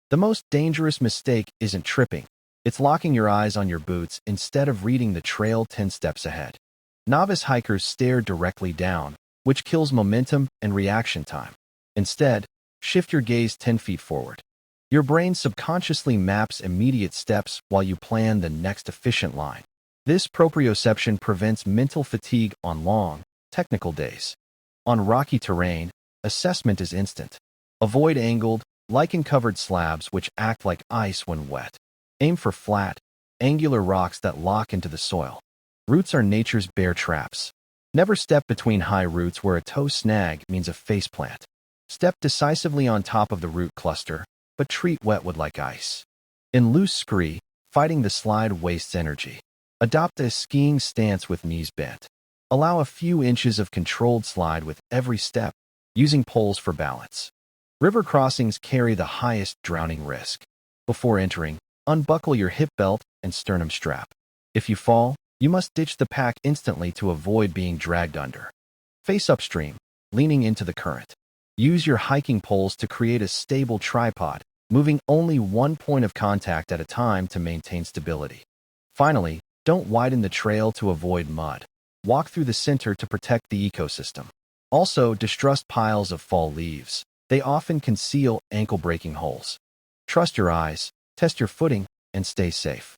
The most dangerous mistake isn't tripping. It's locking your eyes on your boots instead of reading the trail 10 steps ahead. Novice hikers stare directly down, which kills momentum and reaction time. Instead, shift your gaze 10 feet forward. Your brain subconsciously maps immediate steps while you plan the next efficient line. This proprioception prevents mental fatigue on long, technical days. On rocky terrain, assessment is instant. Avoid angled, lichen-covered slabs which act like ice when wet. Aim for flat, angular rocks that lock into the soil. Roots are nature's bear traps. Never step between high roots where a toe snag means a faceplant. Step decisively on top of the root cluster, but treat wetwood like ice. In loose scree, fighting the slide wastes energy. Adopt a skiing stance with knees bent. Allow a few inches of controlled slide with every step, using poles for balance. River crossings carry the highest drowning risk. Before entering, unbuckle your hip belt and sternum strap. If you fall, you must ditch the pack instantly to avoid being dragged under. Face upstream, leaning into the current. Use your hiking poles to create a stable tripod, moving only one point of contact at a time to maintain stability. Finally, don't widen the trail to avoid mud. Walk through the center to protect the ecosystem. Also, distrust piles of fall leaves. They often conceal ankle-breaking holes. Trust your eyes, test your footing, and stay safe.